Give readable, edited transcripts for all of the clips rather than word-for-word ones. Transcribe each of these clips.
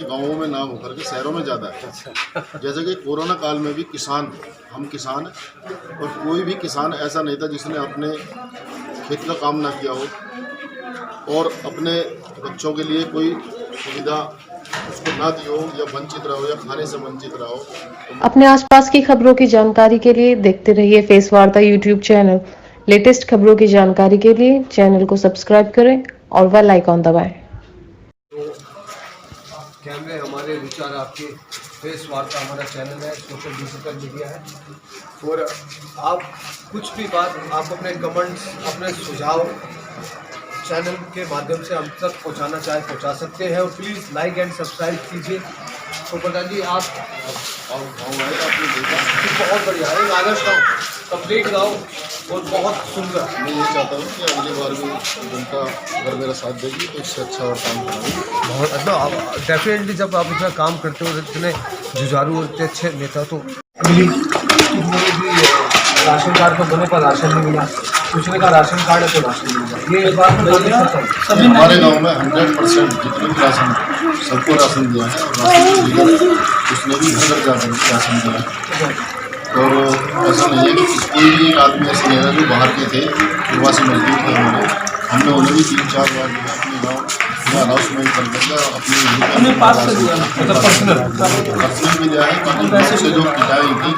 गांवों में ना होकर के शहरों में ज़्यादा है। जैसे कि कोरोना काल में भी किसान, हम किसान हैं और कोई भी किसान ऐसा नहीं था जिसने अपने खेत का काम ना किया हो और अपने बच्चों के लिए कोई सुविधा उसको ना दी हो या वंचित रहो या खाने से वंचित रहो। अपने आसपास की खबरों की जानकारी के लिए देखते रहिए फेस वार्ता यूट्यूब चैनल। लेटेस्ट खबरों की जानकारी के लिए चैनल को सब्सक्राइब करें और बेल आइकॉन दबाएं। कैमरे हमारे, विचार आपके। फेस वार्ता हमारा चैनल है, सोशल डिजिटल मीडिया है और आप कुछ भी बात, आप अपने कमेंट्स, अपने सुझाव चैनल के माध्यम से हम तक पहुंचाना चाहे पहुंचा सकते हैं और प्लीज़ लाइक एंड सब्सक्राइब कीजिए। तो प्रधान जी, आप गाँव आए आपने देखा, बहुत बढ़िया है, एक आदर्श गाँव, कंप्लीट गाँव और बहुत सुंदर। मैं ये चाहता हूँ कि अगली बार भी जनता अगर मेरा साथ देगी तो इससे अच्छा और काम करेंगे। बहुत मतलब डेफिनेटली जब आप इतना काम करते हो, इतने जुझारू और इतने अच्छे नेता, तो अगली राशन कार्ड तो बने पर राशन नहीं मिला, दूसरे का राशन कार्ड है तो राशन मिल जाए, ये बात सभी हमारे गांव में 100% जितने भी राशन सबको राशन दिया है और राशन की लीडर उसने भी घर घर जाकर राशन दिया है। और ऐसा नहीं है कि कोई भी एक आदमी ऐसे नहीं है जो बाहर के थे, प्रवासी मजदूर थे हमारे, हमने उन्हें भी 3-4 बार जो है अपने गाँव में अनाउंसमेंट कर देगा अपने पर्सनल भी दिया है। बाकी गाँव से जो पिटाई थी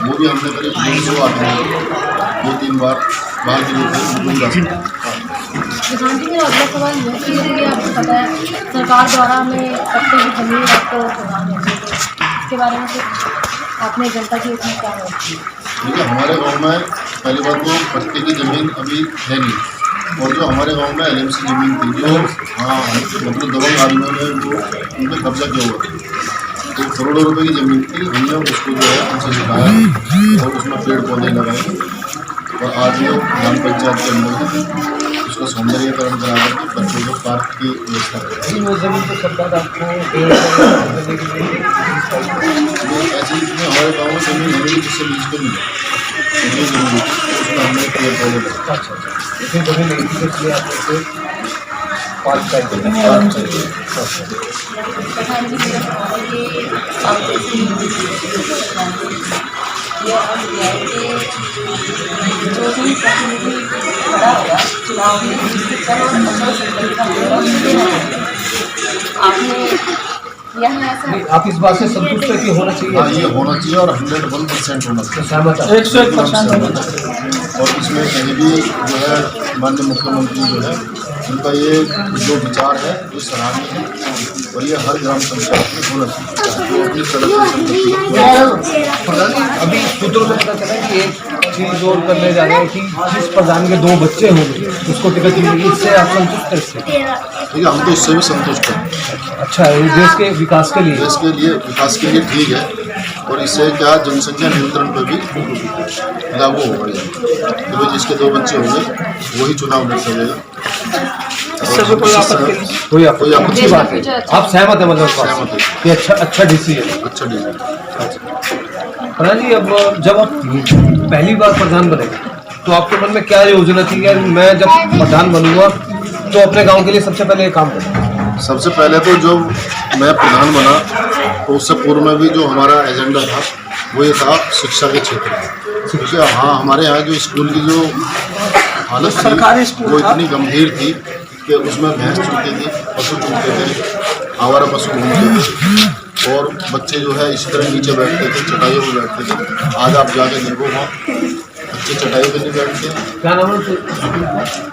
वो भी हमने करीब 200 आदमी 2-3 बार बाहर के लिए किसान जी, मेरा अगला सवाल ये है कि आपको पता है सरकार द्वारा हमें पट्टे की जमीन इसके बारे में आपने जनता की उसमें क्या है? देखिए, हमारे गांव में पहली बात तो पट्टे की ज़मीन अभी है नहीं और जो हमारे गांव में LMC ज़मीन थी जो मतलब दबंग आदमियों ने वो उन पर कब्जा किया हुआ था, तो करोड़ों रुपए की ज़मीन थी। हमने उसको जो है उनसे दिखाया और उसमें पेड़ पौधे लगाए और आज लोग ग्राम पंचायत के अंदर उसका सौंदर्यीकरण करा करके बच्चों को पार्क की व्यवस्था करें। वो जमीन तो सरकार आपको ऐसे जितने हमारे गाँव में ज़मीन हमें भी जिससे लीज पर मिले ज़मीन उसमें हमने पेड़ पौधे लगाए। इतनी जमीन नहीं थी, इसलिए आपको पार्क प्रधान जी, मेरा सवाल है कि आप जैसे जो भी प्रतिनिधि खड़ा होगा चुनाव में, आपने यहाँ ऐसा आप इस बात से संतुष्ट है कि होना चाहिए? हाँ, ये होना चाहिए और 101% होना चाहिए, सहमत है, 101%। और इसमें कहीं भी जो है माननीय मुख्यमंत्री जो है उनका ये जो विचार है ये सराहनीय है और ये हर ग्राम पंचायत में होना चाहिए जो अपनी सड़क की प्रधान। अभी सूत्रों में पता चला कि एक चीज़ और करने जा रहे हैं कि जिस प्रधान के 2 बच्चे होंगे उसको टिकट मिलेगी, इससे आप संतुष्ट हैं? इससे ठीक है, हम तो इससे भी संतुष्ट हैं। अच्छा है, ये देश के विकास के लिए विकास के लिए ठीक है और इससे क्या जनसंख्या नियंत्रण पर भी लागू होगा कि भाई जिसके 2 बच्चे होंगे वही चुनाव लड़ सकेगा। कोई आपत्ति बात है? आप सहमत है? मतलब सहमत है कि अच्छा डिसीजन। अच्छा डिसीजन। प्रधान जी, अब जब आप पहली बार प्रधान बने तो आपके मन में क्या योजना थी यार, मैं जब प्रधान बनूंगा तो अपने गांव के लिए सबसे पहले ये काम करूँ? सबसे पहले तो जो मैं प्रधान बना तो उससे पूर्व में भी जो हमारा एजेंडा था वो ये था शिक्षा के क्षेत्र में। शिक्षा, हाँ, हमारे यहाँ जो स्कूल की जो हालत थी वो इतनी गंभीर थी कि उसमें भैंस चुनती थी, पशु चुनते थे, आवारा पशु घूमते थे और बच्चे जो है इसी तरह नीचे बैठते थे, चटाइयों पर बैठते थे। आज आप जाके देखो वहाँ बच्चे चटाई पर नहीं बैठते। क्या नाम है?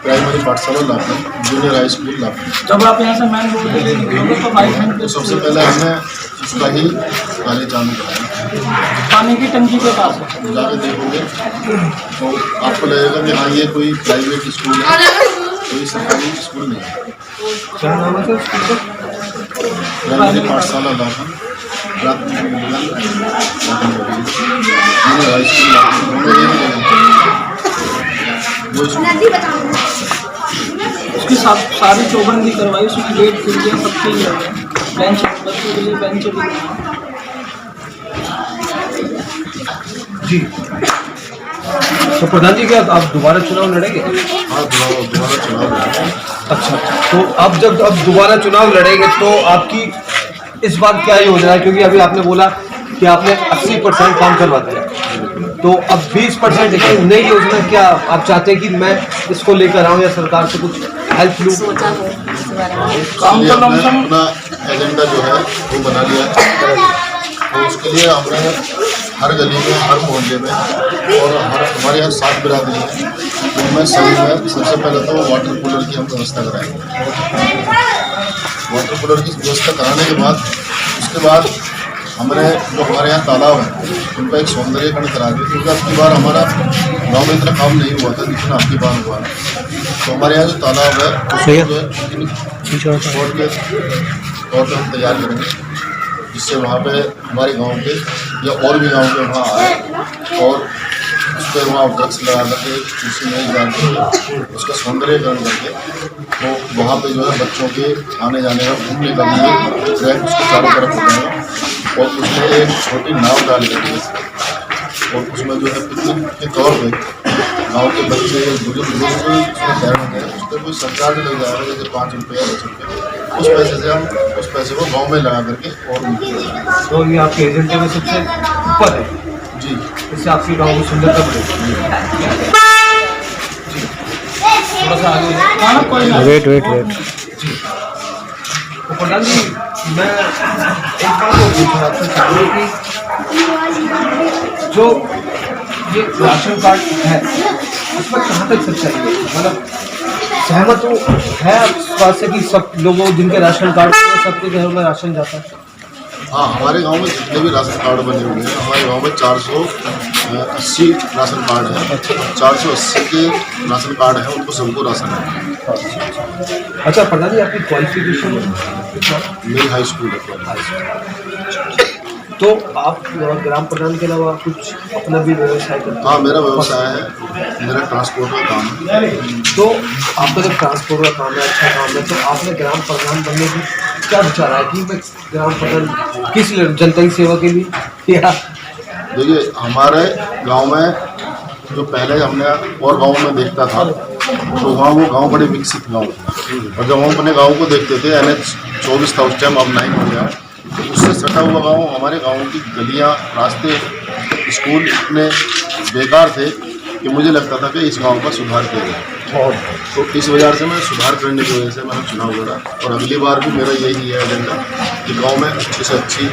प्राइमरी पाठशाला Lakhan, junior high school Lakhan. जब आप यहाँ से मैन रोड के लिए निकलोगे तो राइट हैंड तो सबसे पहले हमने उसका ही पहले चालू कराया, पानी की टंकी के पास है। जाके देखोगे तो आपको लगेगा कि हाँ ये कोई प्राइवेट स्कूल है, कोई सरकारी स्कूल नहीं है। क्या नाम है स्कूल का? प्राइमरी पाठशाला लाखन, प्राथमिक विद्यालय Lakhan, junior high school Lakhan, दोनों ये भी वो स्कूल। उसकी सारी चौबंदी करवाई, उसकी गेट खिड़कियाँ सब चीज़ लगी, बेंच बच्चों के लिए बेंच भी जी। तो प्रधान जी, क्या आप दोबारा चुनाव लड़ेंगे? हाँ, दोबारा चुनाव लड़ेंगे। अच्छा, तो अब जब दोबारा चुनाव लड़ेंगे तो आपकी इस बार क्या योजना है, क्योंकि अभी आपने बोला कि आपने 80% काम करवा दिया, तो अब 20% एक नई योजना क्या आप चाहते हैं कि मैं इसको लेकर आऊँ या सरकार से कुछ हेल्प लूँ? काम इसलिए का हमने लमसम अपना एजेंडा जो है वो बना लिया है। तो उसके लिए हमने हर गली में, हर मोहल्ले में और हमारे यहाँ 7 बिरादरी है, उनमें सभी में सबसे पहले तो वाटर कूलर की हम व्यवस्था कराएंगे। वाटर कूलर की व्यवस्था कराने के बाद उसके बाद हमने जो हमारे यहाँ तालाब है उनका एक सौंदर्यकरण करा दिया, क्योंकि अब की बार हमारा गाँव में इतना काम नहीं हुआ था जितना अब की बार हुआ है। तो हमारे यहाँ जो तालाब है उसको जो है छोड़ के तौर पर हम तैयार करेंगे, जिससे वहाँ पे हमारे गांव के या और भी गांव के वहाँ आए और उस पर वहाँ वृक्ष लगा करके उसी में डाल के उसका सौंदर्यकरण करके तो वहाँ पे जो है बच्चों के आने जाने का, घूमने का लिए ट्रैक उसके चारों तरफ बनाएंगे और उसमें एक छोटी नाव डाल देंगे और उसमें जो है पिकनिक के तौर पे गाँव के बच्चे बुजुर्ग लोग भी उसमें तैरने गए। उस पर कोई सरकार ने लग जाएगा, जैसे 5 रुपये 10 रुपये, उस पैसे से हम उस पैसे को गाँव में लगा करके और उनकी तो ये आपके एजेंडे में सबसे ऊपर है जी, इससे आपके गाँव की सुंदरता बढ़ेगी। जी, थोड़ा सा आगे खाना कोई ना वेट जी। तो प्रधान जी, मैं एक बात और पूछना आपसे चाहूँगा कि जो ये राशन कार्ड है उसमें कहाँ तक सच्चाई है, मतलब सहमत है इस बात से कि सब लोगों जिनके राशन कार्ड सबके घरों में राशन जाता है? हाँ, हमारे गांव में जितने भी राशन कार्ड बने हुए हैं, हमारे गांव में 480 राशन कार्ड है। 480 के राशन कार्ड है, उनको सबको राशन है। अच्छा प्रधान जी, आपकी क्वालिफिकेशन मेरी हाई स्कूल है। तो आप ग्राम प्रधान के अलावा कुछ अपना भी व्यवसाय करते हैं? हाँ, मेरा व्यवसाय है, मेरा ट्रांसपोर्ट का काम है। तो आपका जब ट्रांसपोर्ट का काम है, अच्छा काम है, तो आपने ग्राम प्रधान बनने की क्या विचार है कि मैं ग्राम प्रधान किस लिए, जनता की सेवा के लिए या? देखिए, हमारे गांव में जो पहले हमने और गाँव में देखता था तो वहाँ वो गांव बड़े विकसित गांव थे, और जब हम अपने गांव को देखते थे NH 24 था उस टाइम, अब 9 हो गया, तो उससे सटा हुआ गांव, हमारे गांव की गलियां, रास्ते, स्कूल इतने बेकार थे कि मुझे लगता था कि इस गांव का सुधार किया जाए। तो इस वजह से मैं सुधार करने की वजह से मैंने चुनाव लड़ा, और अगली बार भी मेरा यही है एजेंडा कि गांव में अच्छी से अच्छी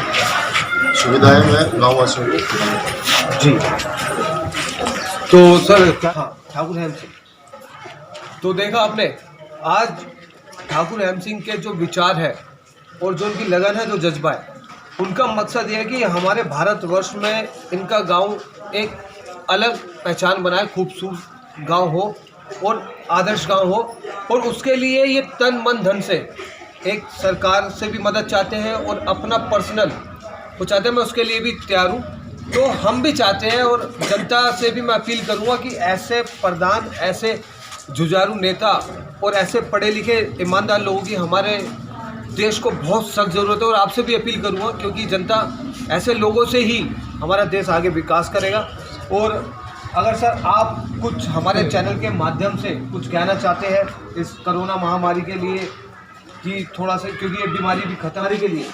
सुविधाएं मैं गाँव वासियों को प्रदान। जी, तो सर क्या ठाकुर हेम सिंह, तो देखा आपने आज ठाकुर हेम सिंह के जो विचार है और जो उनकी लगन है, जो जज्बा है, उनका मकसद ये है कि हमारे भारतवर्ष में इनका गांव एक अलग पहचान बनाए, खूबसूरत गांव हो और आदर्श गांव हो, और उसके लिए ये तन मन धन से एक सरकार से भी मदद चाहते हैं और अपना पर्सनल वो चाहते हैं, मैं उसके लिए भी तैयार हूँ। तो हम भी चाहते हैं और जनता से भी मैं अपील करूँगा कि ऐसे प्रधान, ऐसे जुझारू नेता और ऐसे पढ़े लिखे ईमानदार लोगों की हमारे देश को बहुत सख्त ज़रूरत है। और आपसे भी अपील करूँगा, क्योंकि जनता ऐसे लोगों से ही हमारा देश आगे विकास करेगा। और अगर सर आप कुछ हमारे चैनल के माध्यम से कुछ कहना चाहते हैं इस कोरोना महामारी के लिए, कि थोड़ा सा, क्योंकि ये बीमारी भी खतरनाक के लिए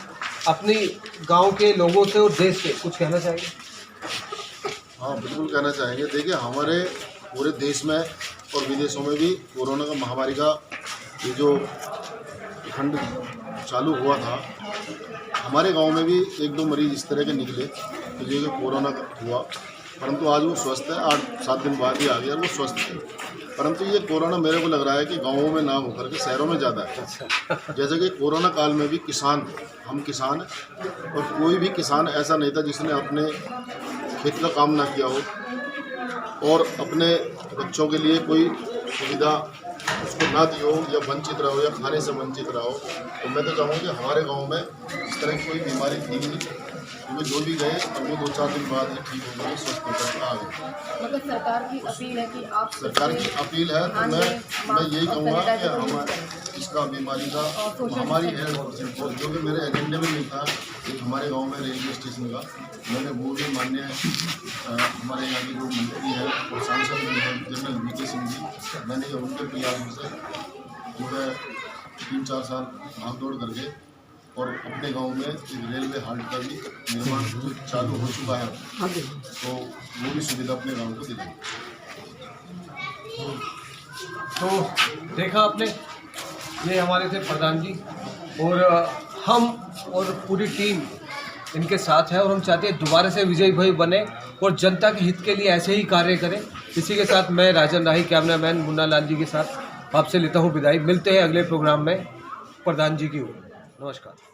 अपनी गांव के लोगों से और देश से कुछ कहना चाहेंगे? हाँ, बिल्कुल कहना चाहेंगे। देखिए, हमारे पूरे देश में और विदेशों में भी कोरोना का महामारी का ये जो खंड चालू हुआ था, हमारे गांव में भी 1-2 मरीज इस तरह के निकले तो जो कोरोना हुआ, परंतु आज वो स्वस्थ है। 8-7 दिन बाद ही आ गया और वो स्वस्थ है। परंतु ये कोरोना मेरे को लग रहा है कि गाँवों में ना होकर के शहरों में ज़्यादा है। जैसे कि कोरोना काल में भी किसान, हम किसान हैं, और कोई भी किसान ऐसा नहीं था जिसने अपने खेत का काम ना किया हो और अपने बच्चों के लिए कोई सुविधा उसको ना दी हो या वंचित रहो या खाने से वंचित रहो। तो मैं तो चाहूँगा कि हमारे गांव में इस तरह की कोई बीमारी थी नहीं, क्योंकि जो भी गए अब वो 2-4 दिन बाद ही ठीक हो गए, स्वस्थ होकर आ गए। मतलब सरकार की अपील है कि आप, सरकार की अपील है, तो मैं यही कहूँगा कि हमारे इसका बीमारी का महामारी है, जो कि मेरे एजेंडे में नहीं था कि हमारे गाँव में रेलवे स्टेशन का, मैंने वो भी मान्य हमारे यहाँ की जो मंत्री है और सांसद भी हैं जनरल VK सिंह जी, मैंने उनके प्रयासों से जो है 3-4 साल भाग दौड़ करके और अपने गांव में एक रेलवे हाल्ट का भी निर्माण जो चालू हो चुका है, तो वो भी सुविधा अपने गांव को दिलाएंगे। तो देखा आपने, ये हमारे थे प्रधान जी, और हम और पूरी टीम इनके साथ है और हम चाहते हैं दोबारा से विजयी भाई बने और जनता के हित के लिए ऐसे ही कार्य करें। इसी के साथ मैं राजन राही, कैमरामैन मुन्ना लाल जी के साथ आपसे लेता हूँ विदाई। मिलते हैं अगले प्रोग्राम में प्रधान जी की ओर। नमस्कार।